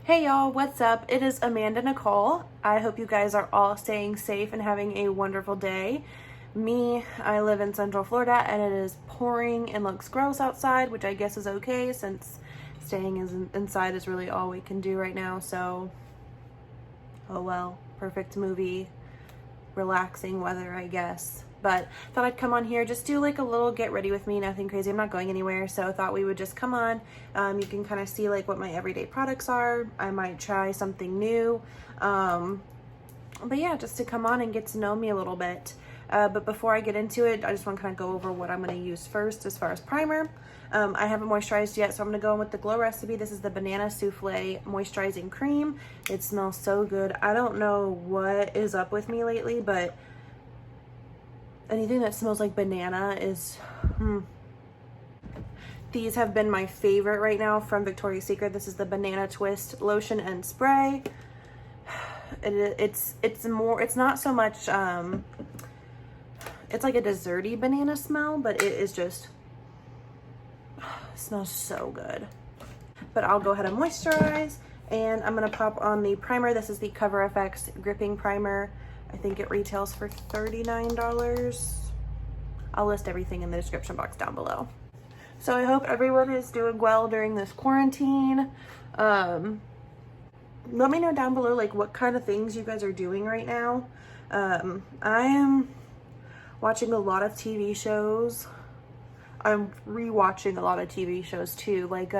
Hey y'all, what's up? It is Amanda Nicole. I hope you guys are all staying safe and having a wonderful day. I live in Central Florida and it is pouring and looks gross outside, which I guess is okay since staying inside is really all we can do right now. So, oh well, perfect movie, relaxing weather, I guess. But thought I'd come on here, just do like a little get ready with me, nothing crazy. I'm not going anywhere, so I thought we would just come on. You can kind of see like what my everyday products are. I might try something new. But yeah, just to come on and get to know me a little bit. But before I get into it, I just want to kind of go over what I'm going to use first as far as primer. I haven't moisturized yet, so I'm going to go in with the Glow Recipe. This is the Banana Souffle Moisturizing Cream. It smells so good. I don't know what is up with me lately, but anything that smells like banana is... These have been my favorite right now from Victoria's Secret. This is the Banana Twist Lotion and Spray. It's not so much, it's like a desserty banana smell, but it is just, smells so good. But I'll go ahead and moisturize, and I'm gonna pop on the primer. This is the Cover FX Gripping Primer. I think it retails for $39. I'll list everything in the description box down below. So I hope everyone is doing well during this quarantine. Let me know down below like what kind of things you guys are doing right now. I am watching a lot of TV shows. I'm rewatching a lot of TV shows too, like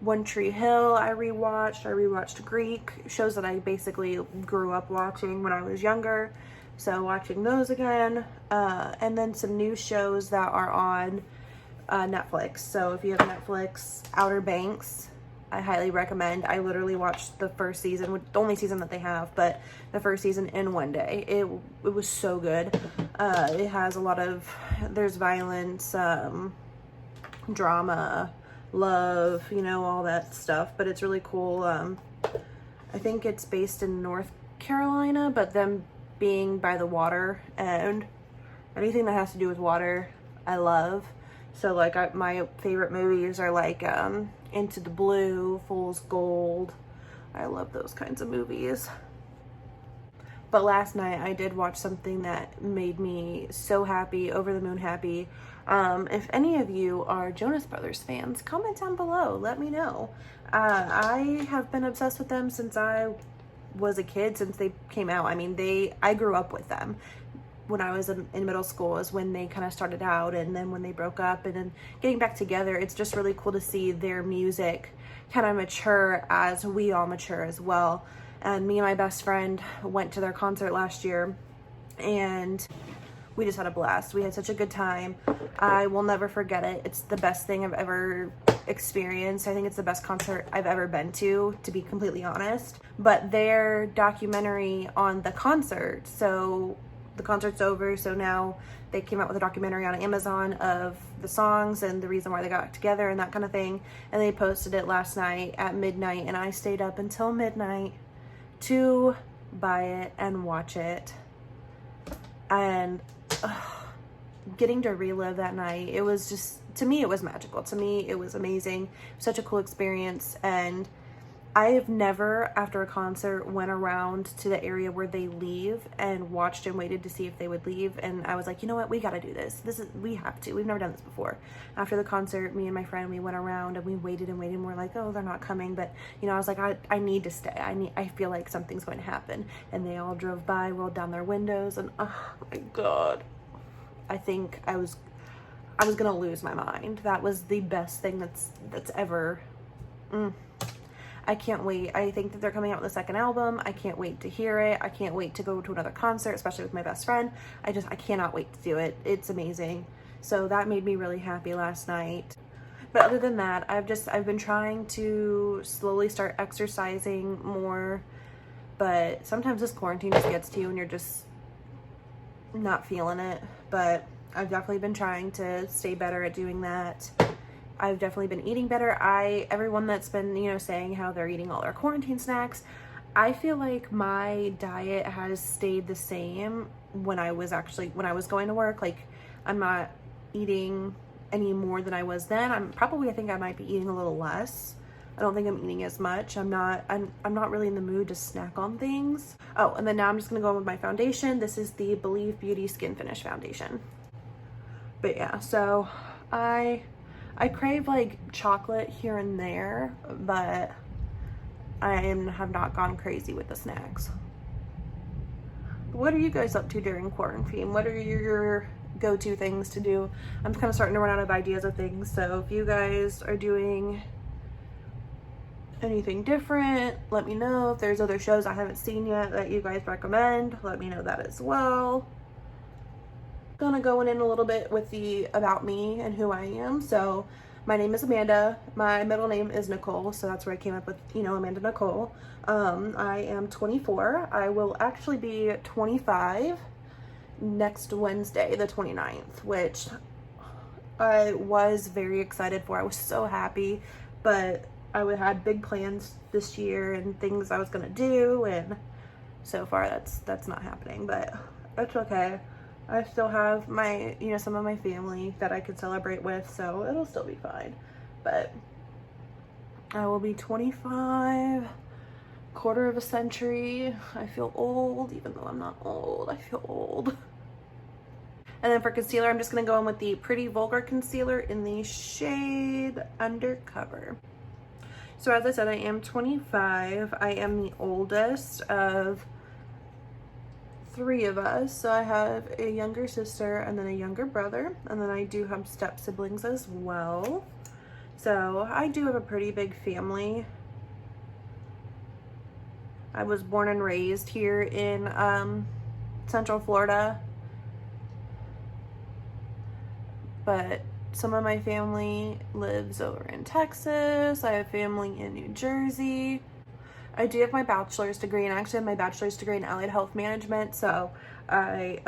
One Tree Hill I rewatched Greek, shows that I basically grew up watching when I was younger, so watching those again, and then some new shows that are on Netflix. So if you have Netflix, Outer Banks, I highly recommend. I literally watched the first season, the only season that they have, but the first season in one day. It was so good. It has a lot of, there's violence, drama, love, you know, all that stuff, but it's really cool. I think it's based in North Carolina, but them being by the water, and anything that has to do with water I love. So like my favorite movies are like Into the Blue, Fool's Gold. I love those kinds of movies. But last night I did watch something that made me so happy, over the moon happy. If any of you are Jonas Brothers fans, comment down below, let me know. I have been obsessed with them since I was a kid, since they came out. I mean, I grew up with them. When I was in middle school is when they kind of started out, and then when they broke up and then getting back together, it's just really cool to see their music kind of mature as we all mature as well. And me and my best friend went to their concert last year, and we just had a blast. We had such a good time. I will never forget it. It's the best thing I've ever experienced. I think it's the best concert I've ever been to be completely honest. But their documentary on the concert, so the concert's over, so now they came out with a documentary on Amazon of the songs and the reason why they got together and that kind of thing, and they posted it last night at midnight, and I stayed up until midnight to buy it and watch it. And getting to relive that night, it was just, to me it was magical. To me it was amazing, such a cool experience. And I have never, after a concert, went around to the area where they leave and watched and waited to see if they would leave. And I was like, you know what, we got to do this. We have to. We've never done this before. After the concert, me and my friend, we went around and we waited and waited, and we're like, oh, they're not coming. But, you know, I was like, I need to stay. I feel like something's going to happen. And they all drove by, rolled down their windows, and oh my God. I think I was going to lose my mind. That was the best thing that's ever... I can't wait. I think that they're coming out with a second album. I can't wait to hear it. I can't wait to go to another concert, especially with my best friend. I cannot wait to do it. It's amazing. So that made me really happy last night. But other than that, I've been trying to slowly start exercising more, but sometimes this quarantine just gets to you and you're just not feeling it. But I've definitely been trying to stay better at doing that. I've definitely been eating better. Everyone that's been, you know, saying how they're eating all their quarantine snacks, I feel like my diet has stayed the same when I was going to work. Like, I'm not eating any more than I was then. I think I might be eating a little less. I don't think I'm eating as much. I'm not really in the mood to snack on things. Oh, and then now I'm just gonna go in with my foundation. This is the Believe Beauty Skin Finish Foundation. But yeah, so I crave like chocolate here and there, but have not gone crazy with the snacks. What are you guys up to during quarantine? What are your go-to things to do? I'm kind of starting to run out of ideas of things, so if you guys are doing anything different, let me know. If there's other shows I haven't seen yet that you guys recommend, let me know that as well. Gonna go in a little bit with the about me and who I am. So my name is Amanda. My middle name is Nicole, so that's where I came up with, you know, Amanda Nicole. I am 24. I will actually be 25 next Wednesday, the 29th, which I was very excited for. I was so happy, but I had big plans this year and things I was gonna do, and so far that's not happening, but it's okay. I still have my, you know, some of my family that I could celebrate with, so it'll still be fine. But I will be 25, quarter of a century. I feel old, even though I'm not old. I feel old. And then for concealer, I'm just gonna go in with the Pretty Vulgar Concealer in the shade Undercover. So as I said, I am 25. I am the oldest of 3 of us. So I have a younger sister and then a younger brother, and then I do have step siblings as well. So I do have a pretty big family. I was born and raised here in Central Florida, but some of my family lives over in Texas. I have family in New Jersey. I do have my bachelor's degree, and I actually have my bachelor's degree in allied health management, so I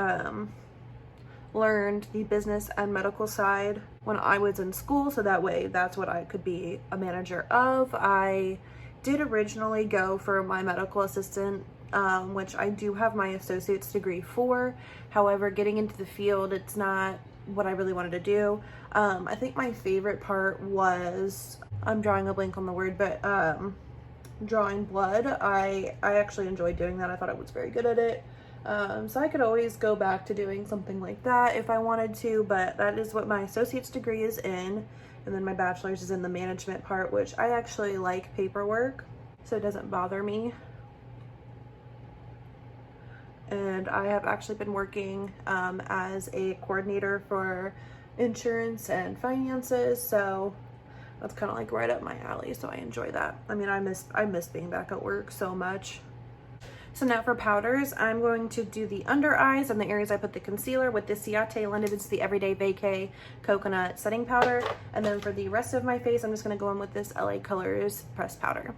learned the business and medical side when I was in school, so that way that's what I could be a manager of. I did originally go for my medical assistant, which I do have my associate's degree for. However, getting into the field, it's not what I really wanted to do. I think my favorite part was, I'm drawing a blank on the word, but drawing blood. I actually enjoyed doing that. I thought I was very good at it. So I could always go back to doing something like that if I wanted to, but that is what my associate's degree is in. And then my bachelor's is in the management part, which I actually like paperwork, so it doesn't bother me. And I have actually been working as a coordinator for insurance and finances, so that's kind of like right up my alley, so I enjoy that. I mean, I miss being back at work so much. So now for powders, I'm going to do the under eyes and the areas I put the concealer with the Ciate London. It's the Everyday Vacay Coconut Setting Powder. And then for the rest of my face, I'm just gonna go in with this LA Colors pressed powder.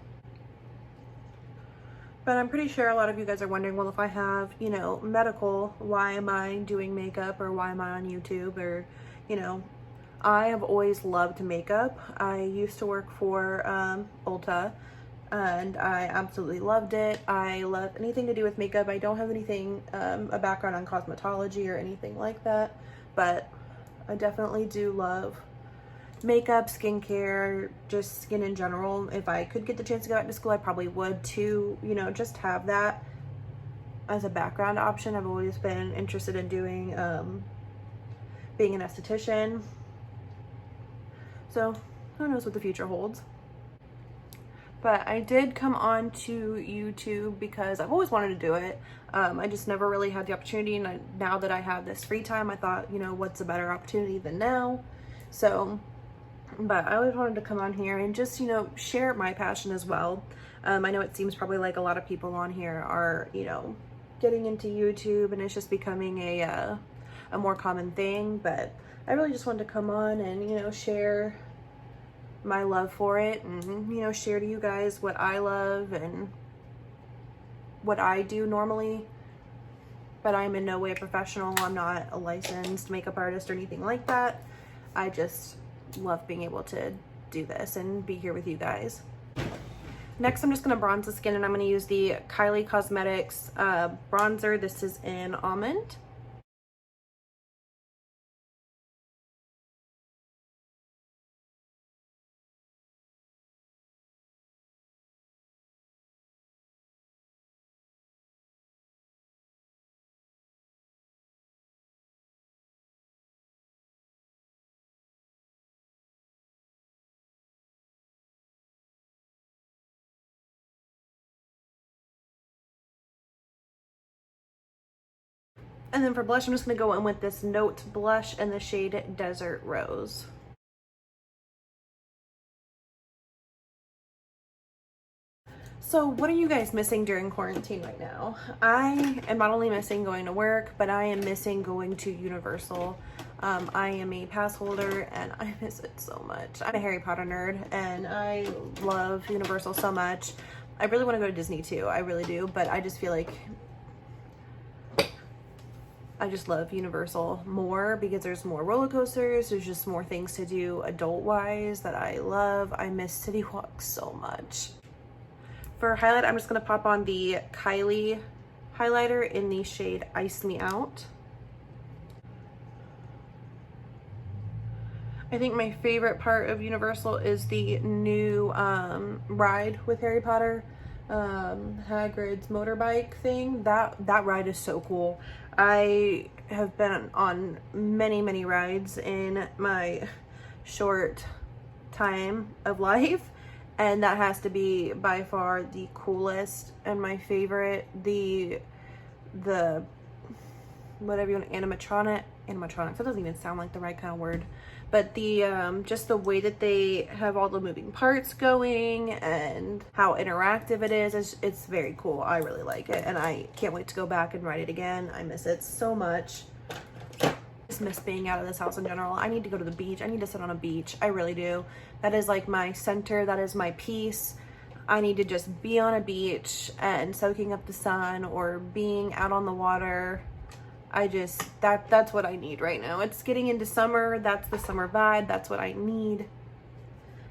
But I'm pretty sure a lot of you guys are wondering, well, if I have, you know, medical, why am I doing makeup, or why am I on YouTube, or, you know, I have always loved makeup. I used to work for Ulta, and I absolutely loved it. I love anything to do with makeup. I don't have anything, a background on cosmetology or anything like that, but I definitely do love makeup, skincare, just skin in general. If I could get the chance to go back to school, I probably would too, you know, just have that as a background option. I've always been interested in doing, being an esthetician. So who knows what the future holds. But I did come on to YouTube because I've always wanted to do it. I just never really had the opportunity, and now that I have this free time, I thought, you know, what's a better opportunity than now? So, but I always wanted to come on here and just, you know, share my passion as well. I know it seems probably like a lot of people on here are, you know, getting into YouTube, and it's just becoming a more common thing, but I really just wanted to come on and, you know, share my love for it, and, you know, share to you guys what I love and what I do normally. But I'm in no way a professional. I'm not a licensed makeup artist or anything like that. I just love being able to do this and be here with you guys. Next, I'm just going to bronze the skin, and I'm going to use the Kylie Cosmetics bronzer. This is in Almond. And then for blush, I'm just going to go in with this Note blush in the shade Desert Rose. So what are you guys missing during quarantine right now? I am not only missing going to work, but I am missing going to Universal. I am a pass holder and I miss it so much. I'm a Harry Potter nerd and I love Universal so much. I really want to go to Disney too, I really do, but I just feel like I just love Universal more because there's more roller coasters, there's just more things to do adult-wise that I love. I miss City Walk so much. For highlight, I'm just going to pop on the Kylie highlighter in the shade Ice Me Out. I think my favorite part of Universal is the new ride with Harry Potter, Hagrid's motorbike thing. That ride is so cool. I have been on many rides in my short time of life, and that has to be by far the coolest and my favorite. The whatever you want, animatronics, that doesn't even sound like the right kind of word, but the just the way that they have all the moving parts going and how interactive it is, it's very cool. I really like it and I can't wait to go back and ride it again. I miss it so much. I just miss being out of this house in general. I need to go to the beach. I need to sit on a beach. I really do. That is like my center. That is my peace. I need to just be on a beach and soaking up the sun or being out on the water. That's what I need right now. It's getting into summer. That's the summer vibe. That's what I need.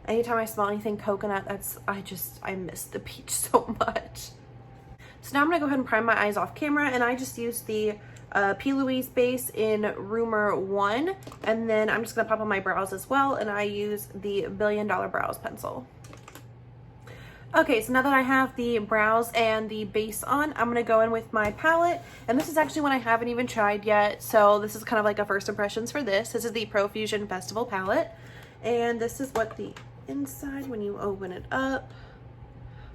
Anytime I smell anything coconut, I miss the beach so much. So now I'm gonna go ahead and prime my eyes off camera, and I just used the P. Louise base in Rumor 1, and then I'm just gonna pop on my brows as well, and I use the $1 Billion Brows Pencil. Okay, so now that I have the brows and the base on, I'm gonna go in with my palette, and this is actually one I haven't even tried yet, so this is kind of like a first impressions for this. This is the Profusion Festival palette, and this is what the inside, when you open it up,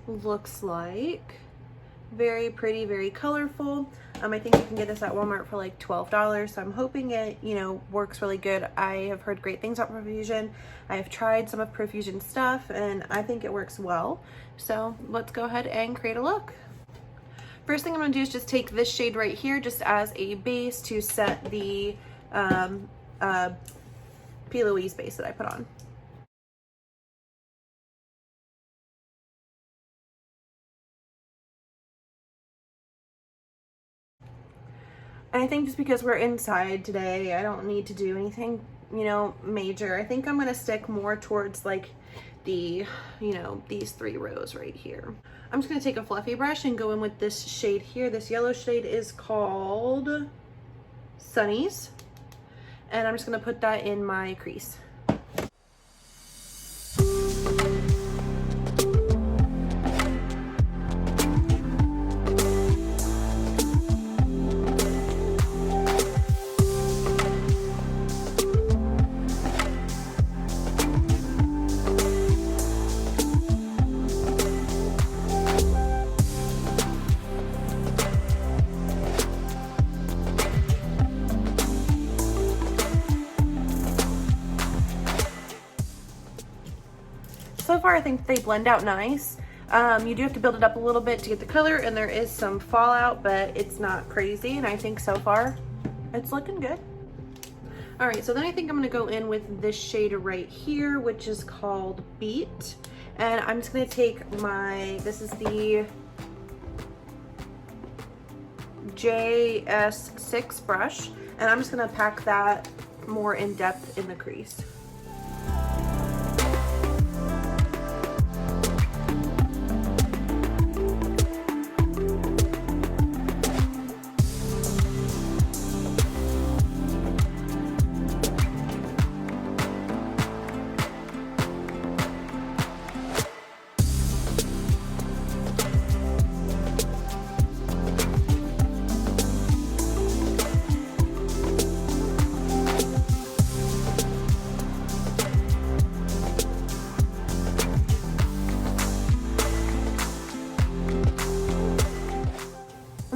looks like. Very pretty, very colorful. I think you can get this at Walmart for like $12, so I'm hoping it, you know, works really good. I have heard great things about Profusion. I have tried some of Profusion stuff, and I think it works well. So let's go ahead and create a look. First thing I'm gonna do is just take this shade right here just as a base to set the P. Louise base that I put on. And I think just because we're inside today, I don't need to do anything, you know, major. I think I'm gonna stick more towards like the, you know, these 3 rows right here. I'm just gonna take a fluffy brush and go in with this shade here. This yellow shade is called Sunnies. And I'm just gonna put that in my crease. So far, I think they blend out nice. You do have to build it up a little bit to get the color, and there is some fallout, but it's not crazy, and I think so far it's looking good. All right, so then I think I'm gonna go in with this shade right here, which is called Beat, and I'm just gonna take this is the JS6 brush, and I'm just gonna pack that more in depth in the crease.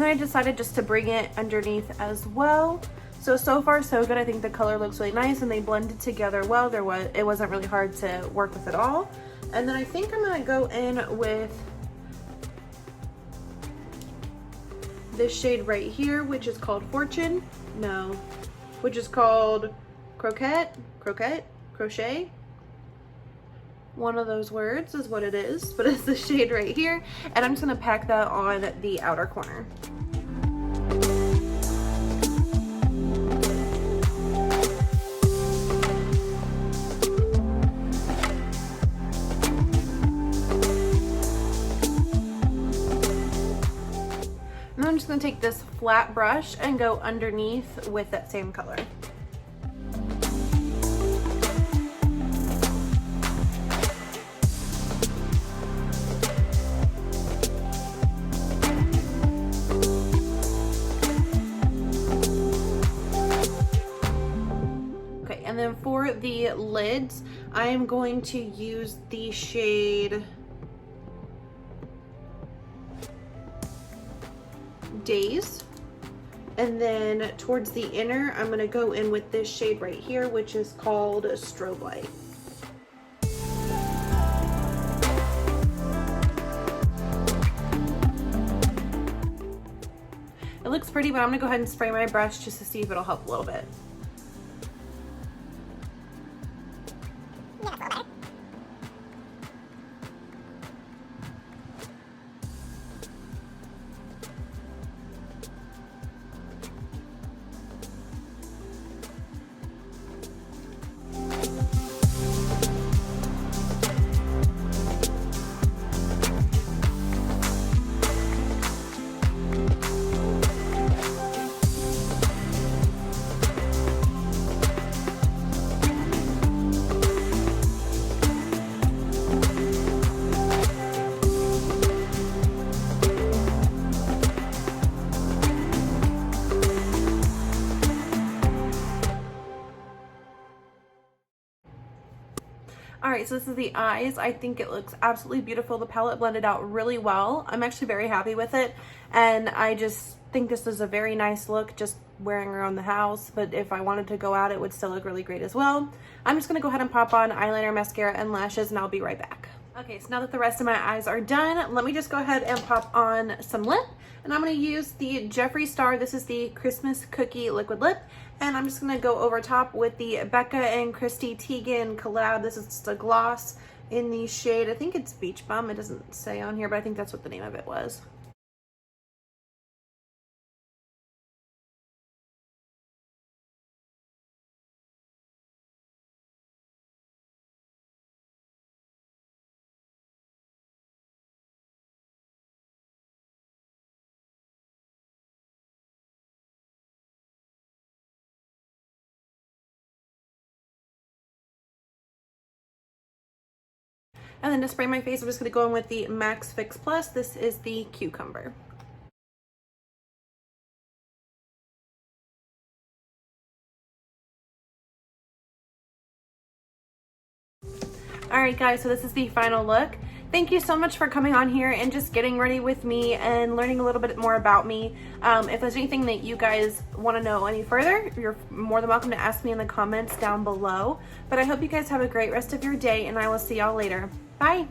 then I decided just to bring it underneath as well. So far so good. I think the color looks really nice and they blended together well. It wasn't really hard to work with at all. And then I think I'm gonna go in with this shade right here, which is called Fortune. No, which is called Crochet. One of those words is what it is, but it's the shade right here. And I'm just gonna pack that on the outer corner. And then I'm just gonna take this flat brush and go underneath with that same color. And then for the lids, I am going to use the shade Days. And then towards the inner, I'm going to go in with this shade right here, which is called Strobe Light. It looks pretty, but I'm going to go ahead and spray my brush just to see if it'll help a little bit. All right, so this is the eyes. I think it looks absolutely beautiful. The palette blended out really well. I'm actually very happy with it. And I just think this is a very nice look just wearing around the house. But if I wanted to go out, it would still look really great as well. I'm just gonna go ahead and pop on eyeliner, mascara, and lashes, and I'll be right back. Okay, so now that the rest of my eyes are done, let me just go ahead and pop on some lip. And I'm gonna use the Jeffree Star. This is the Christmas Cookie Liquid Lip. And I'm just gonna go over top with the Becca and Christy Teigen collab. This is just a gloss in the shade, I think it's Beach Bum. It doesn't say on here, but I think that's what the name of it was. And then to spray my face, I'm just gonna go in with the Max Fix Plus. This is the Cucumber. All right, guys, so this is the final look. Thank you so much for coming on here and just getting ready with me and learning a little bit more about me. If there's anything that you guys want to know any further, you're more than welcome to ask me in the comments down below. But I hope you guys have a great rest of your day, and I will see y'all later. Bye.